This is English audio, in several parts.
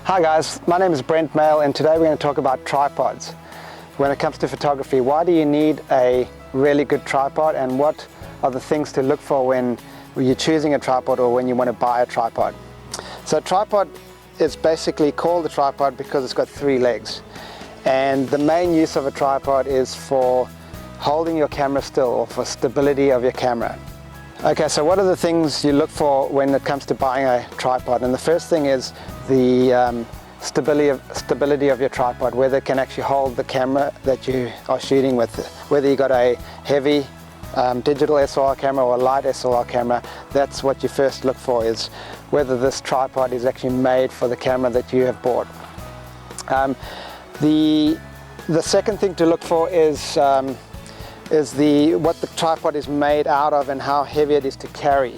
Hi guys, my name is Brent and today we're going to talk about tripods. When it comes to photography, why do you need a really good tripod and what are the things to look for when you're choosing a tripod or when you want to buy a tripod? So a tripod is basically called a tripod because it's got 3 legs, and the main use of a tripod is for holding your camera still or for stability of your camera. Okay, so what are the things you look for when it comes to buying a tripod? And the first thing is the stability of your tripod, whether it can actually hold the camera that you are shooting with. Whether you got a heavy digital SLR camera or a light SLR camera, that's what you first look for, is whether this tripod is actually made for the camera that you have bought. The second thing to look for is what the tripod is made out of and how heavy it is to carry.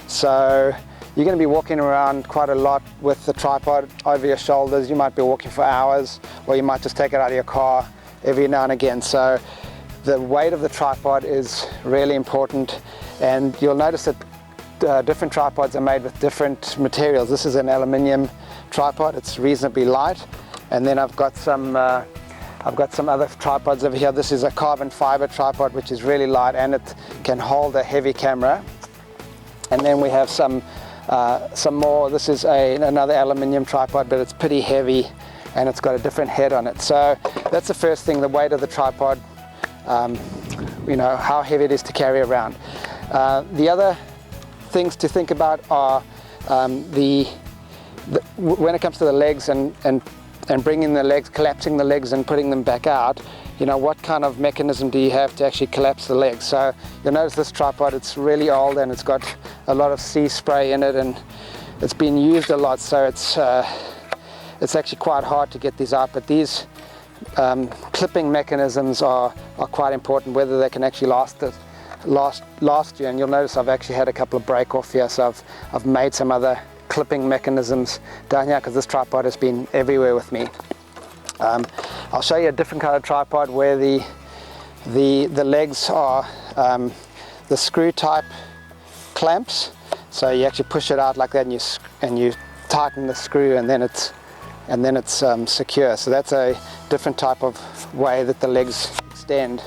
So you're going to be walking around quite a lot with the tripod over your shoulders. You might be walking for hours, or you might just take it out of your car every now and again. So the weight of the tripod is really important, and you'll notice that different tripods are made with different materials. This is an aluminium tripod, it's reasonably light, and then I've got some other tripods over here. This is a carbon fiber tripod, which is really light and it can hold a heavy camera. And then we have some more. This is another aluminium tripod, but it's pretty heavy and it's got a different head on it. So that's the first thing, the weight of the tripod, how heavy it is to carry around. The other things to think about are when it comes to the legs and bringing the legs, collapsing the legs and putting them back out, what kind of mechanism do you have to actually collapse the legs? So you'll notice this tripod, it's really old and it's got a lot of sea spray in it and it's been used a lot, so it's actually quite hard to get these out. But these clipping mechanisms are quite important, whether they can actually last you. And you'll notice I've actually had a couple of break off here, so I've made some other clipping mechanisms down here because this tripod has been everywhere with me. I'll show you a different kind of tripod where the legs are the screw type clamps. So you actually push it out like that and you tighten the screw and then it's secure. So that's a different type of way that the legs extend.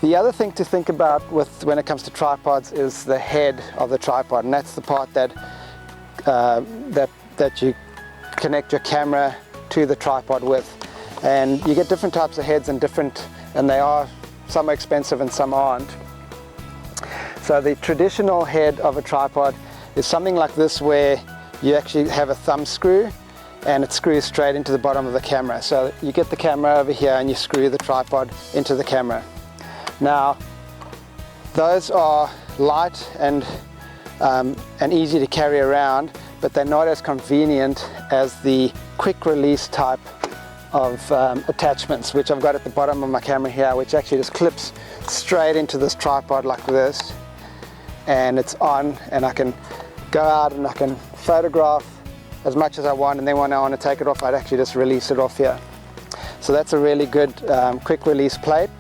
The other thing to think about when it comes to tripods is the head of the tripod, and that's the part that you connect your camera to the tripod with. And you get different types of heads and they are, some are expensive and some aren't. So the traditional head of a tripod is something like this, where you actually have a thumb screw and it screws straight into the bottom of the camera. So you get the camera over here and you screw the tripod into the camera. Now, those are light and easy to carry around, but they're not as convenient as the quick release type of attachments, which I've got at the bottom of my camera here, which actually just clips straight into this tripod like this, and it's on, and I can go out and I can photograph as much as I want, and then when I want to take it off, I'd actually just release it off here. So that's a really good quick release plate.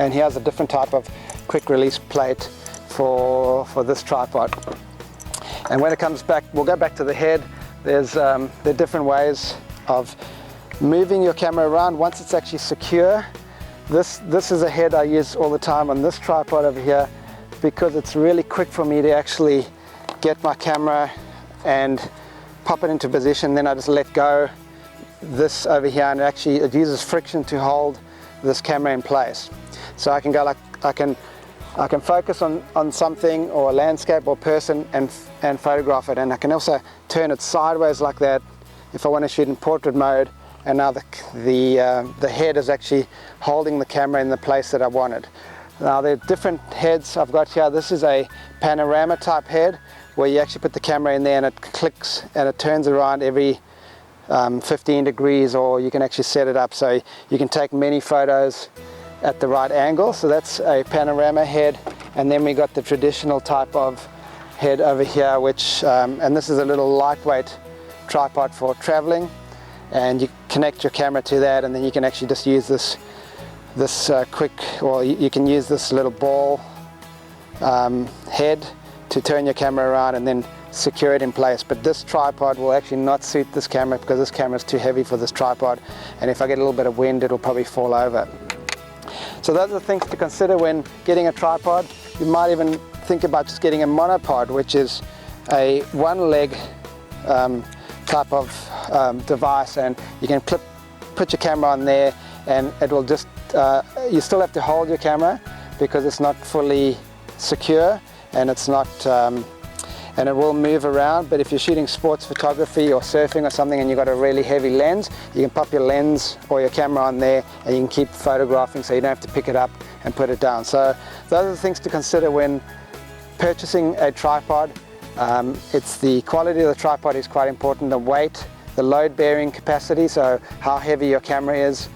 And here's a different type of quick release plate for this tripod. And when it comes back, we'll go back to the head. There are different ways of moving your camera around once it's actually secure. This is a head I use all the time on this tripod over here, because it's really quick for me to actually get my camera and pop it into position. Then I just let go this over here, and it uses friction to hold this camera in place. So I can go I can focus on something or a landscape or person and photograph it, and I can also turn it sideways like that if I want to shoot in portrait mode, and now the head is actually holding the camera in the place that I wanted. Now there are different heads I've got here. This is a panorama type head where you actually put the camera in there and it clicks and it turns around every 15 degrees, or you can actually set it up so you can take many photos at the right angle. So that's a panorama head. And then we got the traditional type of head over here, which and this is a little lightweight tripod for traveling, and you connect your camera to that, and then you can actually just use this you can use this little ball head to turn your camera around and then secure it in place. But this tripod will actually not suit this camera because this camera is too heavy for this tripod, and if I get a little bit of wind it'll probably fall over. So those are the things to consider when getting a tripod. You might even think about just getting a monopod, which is a one-leg type of device, and you can put your camera on there, and it will just you still have to hold your camera because it's not fully secure, and it's not and it will move around. But if you're shooting sports photography or surfing or something and you've got a really heavy lens, you can pop your lens or your camera on there and you can keep photographing, so you don't have to pick it up and put it down. So those are the things to consider when purchasing a tripod. It's the quality of the tripod is quite important, the weight, the load bearing capacity, so how heavy your camera is,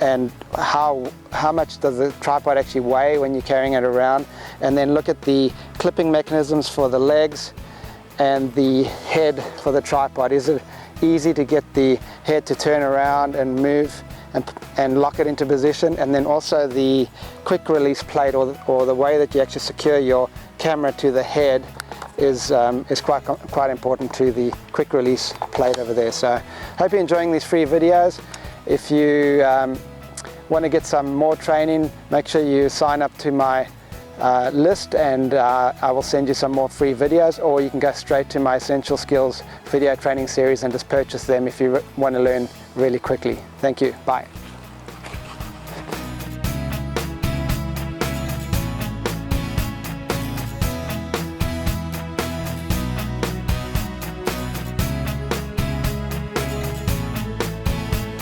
and how much does the tripod actually weigh when you're carrying it around. And then look at the clipping mechanisms for the legs and the head for the tripod. Is it easy to get the head to turn around and move and lock it into position? And then also the quick release plate, or the way that you actually secure your camera to the head is quite important to the quick release plate over there. So hope you're enjoying these free videos. If you want to get some more training, make sure you sign up to my list, and I will send you some more free videos, or you can go straight to my Essential Skills video training series and just purchase them if you want to learn really quickly. Thank you. Bye.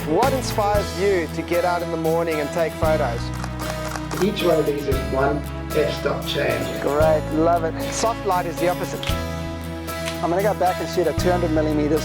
What inspires you to get out in the morning and take photos? Each one of these is one f-stop change. Great, love it. Soft light is the opposite. I'm going to go back and shoot at 200 millimeters.